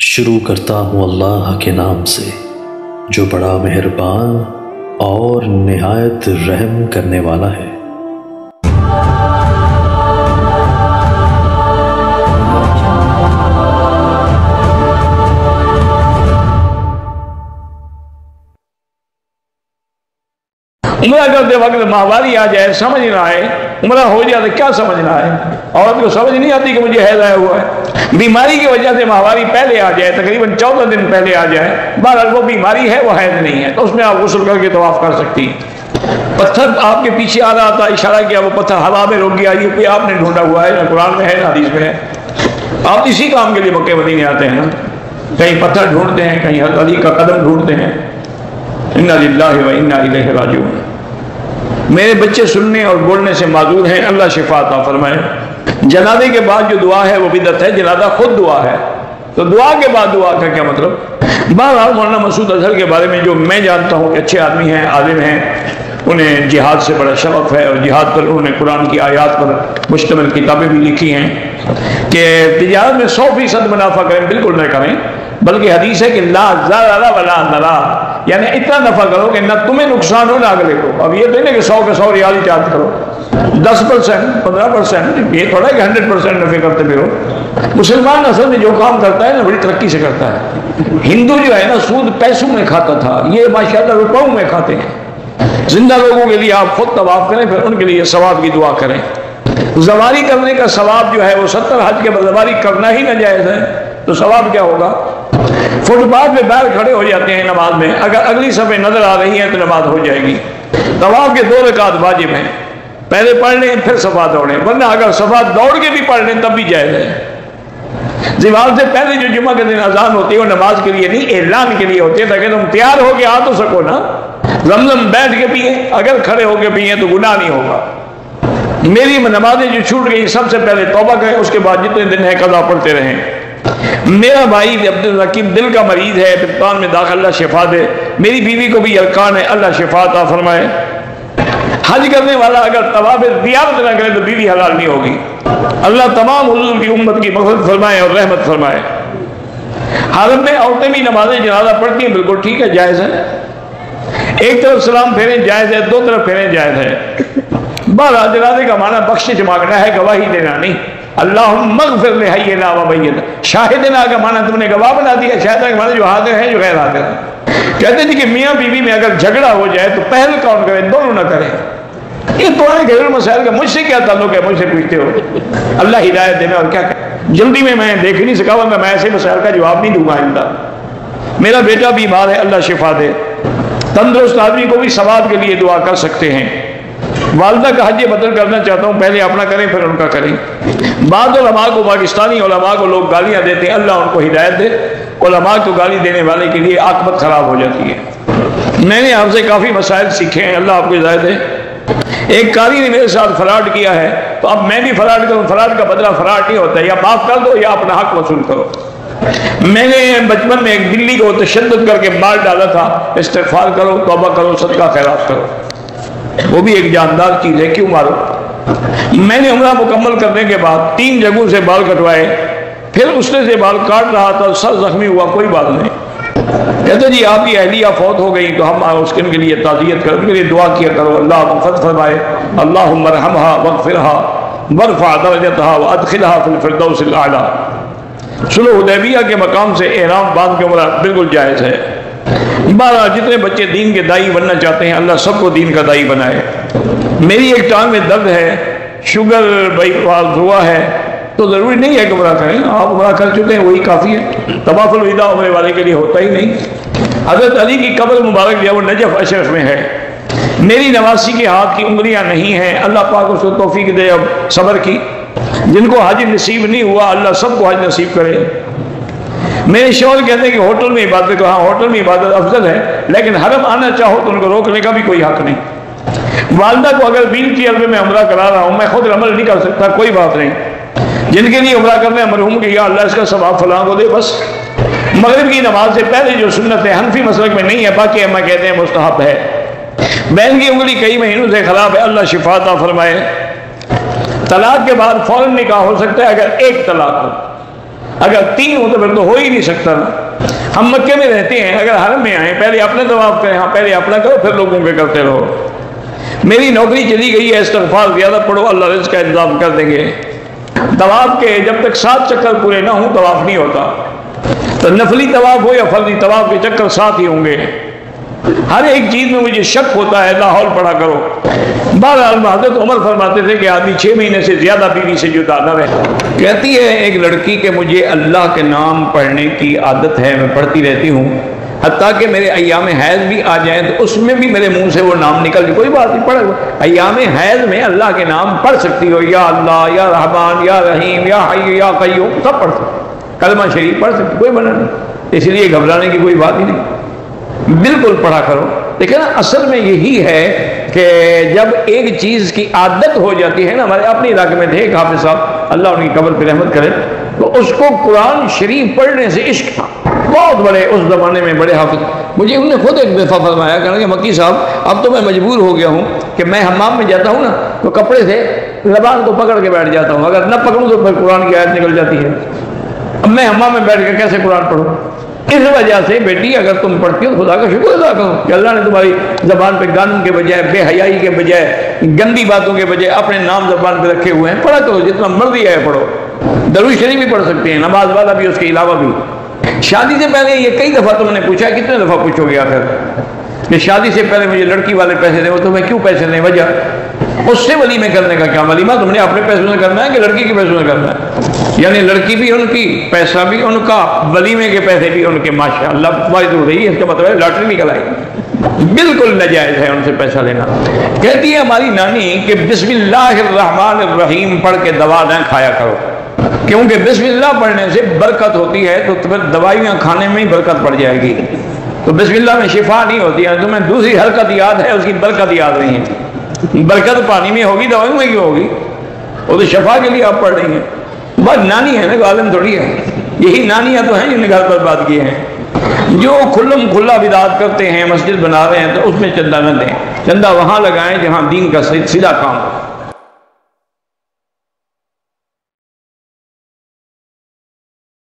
شروع کرتا ہوں اللہ کے نام سے جو بڑا مہربان اور نہایت رحم کرنے والا ہے۔ عمرہ کرتے وقت ماہواری آ جائے، سمجھ نہ آئے، عمرہ ہو جائے تو کیا سمجھنا ہے؟ عورت کو سمجھ نہیں آتی کہ مجھے حیض آیا ہوا ہے۔ بیماری کی وجہ سے ماہواری پہلے آ جائے، تقریباً 14 دن پہلے آ جائے، بہرحال وہ بیماری ہے، وہ حیض نہیں ہے، تو اس میں آپ غسل کر کے طواف کر سکتی ہیں۔ پتھر آپ کے پیچھے آ رہا تھا، اشارہ کیا، وہ پتھر ہوا میں روک گیا، یہ کوئی آپ نے ڈھونڈا ہوا ہے، نہ قرآن میں ہے نہ حدیث میں ہے۔ آپ اسی کام کے لیے مکے مدینے آتے ہیں نا، کہیں پتھر ڈھونڈتے ہیں، کہیں حضرت علی کا قدم ڈھونڈتے ہیں۔ انا للہ و انا الیہ راجعون۔ میرے بچے سننے اور بولنے سے معذور ہیں، اللہ شفا عطا فرمائے۔ جنازے کے بعد جو دعا ہے وہ بدعت ہے، جنازہ خود دعا ہے، تو دعا کے بعد دعا کا کیا مطلب؟ بہرحال مولانا مسعود اظہر کے بارے میں جو میں جانتا ہوں کہ اچھے آدمی ہیں، عالم ہیں، انہیں جہاد سے بڑا شوق ہے، اور جہاد پر انہوں نے قرآن کی آیات پر مشتمل کتابیں بھی لکھی ہیں کہ تجارت میں 100% منافع کریں، بالکل نہ کریں، بلکہ حدیث ہے کہ لا ضرر ولا ضرار، یعنی اتنا نفع کرو کہ نہ تمہیں نقصان ہو نہ اگلے کو۔ اب یہ تو نہیں کہ 100 کے 100 ریال ہی چارج کرو، 10%، 15%، یہ تھوڑا کہ 100% نفع کرتے بھی ہو۔ مسلمان اصل میں جو کام کرتا ہے نا بڑی ترقی سے کرتا ہے۔ ہندو جو ہے نا سود پیسوں میں کھاتا تھا، یہ ماشاءاللہ روپوں میں کھاتے ہیں۔ زندہ لوگوں کے لیے آپ خود طواف کریں، پھر ان کے لیے ثواب کی دعا کریں۔ زواری کرنے کا ثواب جو ہے وہ 70 حج کے بعد زواری کرنا ہی ناجائز ہے، تو ثواب کیا ہوگا؟ فٹ پاتھ پہ باہر کھڑے ہو جاتے ہیں نماز میں، اگر اگلی صفحے نظر آ رہی ہیں تو نماز ہو جائے گی۔ طواف کے 2 رکعت واجب ہیں، پہلے پڑھ لیں پھر صفا دوڑیں، ورنہ اگر صفا دوڑ کے بھی پڑھ لیں تب بھی جائز ہے۔ زوال سے پہلے جو جمعہ کے دن اذان ہوتی ہے وہ نماز کے لیے نہیں، اعلان کے لیے ہوتی ہے، تاکہ تم تیار ہو کے آ تو سکو نا۔ زمزم بیٹھ کے پیئیں، اگر کھڑے ہو کے پیئیں تو گناہ نہیں ہوگا۔ میری نمازیں جو چھوٹ گئی سب سے پہلے توبہ کریں، اس کے بعد جتنے دن ہے قضا پڑھتے رہیں۔ میرا بھائی عبدالرقیب دل کا مریض ہے، ہسپتال میں داخل، اللہ شفا دے۔ میری بیوی کو بھی یلقان ہے، اللہ شفا عطا فرمائے۔ حج کرنے والا اگر طواف زیارت نہ کرے تو بیوی حلال نہیں ہوگی۔ اللہ تمام حضور کی امت کی مغفرت فرمائے اور رحمت فرمائے۔ حرم میں عورتیں بھی نماز جنازہ پڑھتی ہیں، بالکل ٹھیک ہے، جائز ہے۔ ایک طرف سلام پھیریں جائز ہے، 2 طرف پھیریں جائز ہے۔ بہرحال جنازے کا معنی بخشش مانگنا ہے، گواہی دینا نہیں۔ اللہم اغفر لحینا و میتنا، شاہدنا کا معنی تم نے گواہ بنا دیا، شاہدنا کا معنی جو حاضر ہیں جو غیر حاضر ہیں۔ کہتے ہیں کہ میاں بیوی میں اگر جھگڑا ہو جائے تو پہل کون کرے؟ دونوں نہ کریں۔ یہ تو ہے گھریلو مسائل کا مجھ سے کیا تعلق ہے؟ مجھ سے پوچھتے ہو، اللہ ہدایت دینا، اور کیا کریں؟ جلدی میں دیکھ نہیں سکا، ورنہ میں ایسے مسائل کا جواب نہیں دوں گا آئندہ۔ میرا بیٹا بیمار ہے، اللہ شفا دے۔ تندرست آدمی کو بھی ثواب کے لیے دعا کر سکتے ہیں۔ والدہ کا حج بدل کرنا چاہتا ہوں، پہلے اپنا کریں پھر ان کا کریں۔ بعض علماء کو، پاکستانی علماء کو لوگ گالیاں دیتے ہیں، اللہ ان کو ہدایت دے۔ علماء کو گالی دینے والے کے لیے عاقبت خراب ہو جاتی ہے۔ میں نے آپ سے کافی مسائل سیکھے ہیں، اللہ آپ کو ہدایت دے۔ ایک قاری نے میرے ساتھ فراڈ کیا ہے، تو اب میں بھی فراڈ کروں، فراڈ کا بدلہ فراڈ نہیں ہوتا ہے، یا معاف کر دو یا اپنا حق وصول کرو۔ میں نے بچپن میں ایک بلی کو تشدد کر کے مار ڈالا تھا، استغفار کرو، توبہ کرو، صدقہ خیرات کرو، وہ بھی ایک جاندار چیز ہے، کیوں مارو؟ میں نے عمرہ مکمل کرنے کے بعد 3 جگہوں سے بال کٹوائے، پھر اسنے سے بال کاٹ رہا تھا، سر زخمی ہوا، کوئی بات نہیں۔ کہتے جی آپ کی اہلیہ فوت ہو گئی تو ہم اس کے لیے تعزیت کرو، ان کے لیے دعا کیا کرو، اللہ مغفرت فرمائے، اللہم ارحمھا واغفرھا وارفع درجتھا وادخلھا فی الفردوس الاعلی۔ صلح حدیبیہ کے مقام سے احرام باندھ کے عمرہ بالکل جائز ہے۔ بارہ جتنے بچے دین کے دائی بننا چاہتے ہیں اللہ سب کو دین کا دائی بنائے۔ میری ایک ٹانگ میں درد ہے، شوگر ہوا ہے، تو ضروری نہیں ہے کہ عمرہ کریں، آپ عمرہ کر چکے ہیں وہی کافی ہے۔ طواف الوداع عمرے والے کے لیے ہوتا ہی نہیں۔ حضرت علی کی قبر مبارک جو ہے وہ نجف اشرف میں ہے۔ میری نواسی کے ہاتھ کی انگلیاں نہیں ہیں، اللہ پاک اس کو توفیق دے اب صبر کی۔ جن کو حج نصیب نہیں ہوا اللہ سب کو حج نصیب کرے۔ میرے شوہر کہتے ہیں کہ ہوٹل میں عبادت کرو، ہاں ہوٹل میں عبادت افضل ہے، لیکن حرم آنا چاہو تو ان کو روکنے کا بھی کوئی حق نہیں۔ والدہ کو اگر ویل چیئر پہ میں عمرہ کرا رہا ہوں، میں خود عمل نہیں کر سکتا، کوئی بات نہیں۔ جن کے لیے عمرہ کرنا ہے مرحوم کہ یا اللہ اس کا ثواب فلاں کو دے، بس۔ مغرب کی نماز سے پہلے جو سنت ہے حنفی مسلک میں نہیں ہے، باقی اما کہتے ہیں مستحب ہے۔ بہن کی انگلی کئی مہینوں سے خراب ہے، اللہ شفا عطا فرمائے۔ طلاق کے بعد فوراً نکاح ہو سکتا ہے اگر ایک طلاق ہو، اگر 3 ہو تو پھر تو ہو ہی نہیں سکتا نا۔ ہم مکے میں رہتے ہیں، اگر حرم میں آئیں پہلے اپنے طواف کریں، ہاں پہلے اپنا کرو پھر لوگوں کے کرتے رہو۔ میری نوکری چلی گئی ہے، استغفار زیادہ پڑھو، اللہ رزق کا انتظام کر دیں گے۔ طواف کے جب تک 7 چکر پورے نہ ہوں طواف نہیں ہوتا، تو نفلی طواف ہو یا فرضی طواف کے چکر 7 ہی ہوں گے۔ ہر ایک چیز میں مجھے شک ہوتا ہے، لاہور پڑھا کرو۔ بہرحال حضرت عمر فرماتے تھے کہ آدمی 6 مہینے سے زیادہ بیوی سے جدا نہ رہے۔ کہتی ہے ایک لڑکی کہ مجھے اللہ کے نام پڑھنے کی عادت ہے، میں پڑھتی رہتی ہوں، حتیٰ کہ میرے ایام حیض بھی آ جائیں تو اس میں بھی میرے منہ سے وہ نام نکل جائے، کوئی بات نہیں، پڑھ ایام حیض میں اللہ کے نام پڑھ سکتی ہو، یا اللہ، یا رحمان، یا رحیم، یا حی، یا قیوم، سب پڑھ سکتی، کلمہ شریف پڑھ سکتی، کوئی منع نہیں، اس لیے گھبرانے کی کوئی بات ہی نہیں، بالکل پڑھا کرو۔ لیکن اصل میں یہی ہے کہ جب ایک چیز کی عادت ہو جاتی ہے نا، ہمارے اپنے علاقے میں تھے ایک حافظ صاحب، اللہ ان کی قبر پہ رحمت کرے، تو اس کو قرآن شریف پڑھنے سے عشق تھا، بہت بڑے اس زمانے میں بڑے حافظ۔ مجھے انہوں نے خود ایک دفعہ فرمایا کہ مکی صاحب اب تو میں مجبور ہو گیا ہوں کہ میں حمام میں جاتا ہوں نا تو کپڑے سے زبان کو پکڑ کے بیٹھ جاتا ہوں، اگر نہ پکڑوں تو پھر قرآن کی آیت نکل جاتی ہے، اب میں حمام میں بیٹھ کے کیسے قرآن پڑھوں؟ اس وجہ سے بیٹی اگر تم پڑھتی ہو خدا کا شکر ادا کرو کہ اللہ نے تمہاری زبان پہ گان کے بجائے، بے حیائی کے بجائے، گندی باتوں کے بجائے اپنے نام زبان پہ رکھے ہوئے ہیں، پڑھا کرو جتنا مرضی ہے پڑھو، درود شریف بھی پڑھ سکتے ہیں، نماز والا بھی، اس کے علاوہ بھی۔ شادی سے پہلے یہ کئی دفعہ تم نے پوچھا، کتنے دفعہ پوچھو گے آخر کہ شادی سے پہلے مجھے لڑکی والے پیسے دیں، وہ تمہیں کیوں پیسے دیں؟ وجہ اس سے ولیمے کرنے کا کیا؟ ولیمہ تم نے اپنے پیسوں سے کرنا ہے کہ لڑکی کے پیسوں سے کرنا ہے؟ یعنی لڑکی بھی ان کی، پیسہ بھی ان کا، ولیمے کے پیسے بھی ان کے، ماشاءاللہ فائد ہو رہی ہے، اس کا مطلب ہے لاٹری نکل آئی، بالکل ناجائز ہے ان سے پیسہ لینا۔ کہتی ہے ہماری نانی کہ بسم اللہ الرحمن الرحیم پڑھ کے دوا نہ کھایا کرو، کیونکہ بسم اللہ پڑھنے سے برکت ہوتی ہے، تو پھر دوائیاں کھانے میں ہی برکت پڑ جائے گی، تو بسم اللہ میں شفا نہیں ہوتی ہے، تمہیں دوسری حرکت یاد ہے، اس کی برکت یاد نہیں ہے۔ برکت پانی میں ہوگی، دوائی میں کیوں ہوگی؟ وہ تو شفا کے لیے آپ پڑھ رہی ہیں، بس نانی ہے نا، عالم تھوڑی ہے، یہی نانیاں تو ہیں جن نے گھر پر بات کیے ہیں۔ جو کھلم کھلا بدعت کرتے ہیں، مسجد بنا رہے ہیں، تو اس میں چندہ نہ دیں، چندہ وہاں لگائیں جہاں دین کا سیدھا کام ہو۔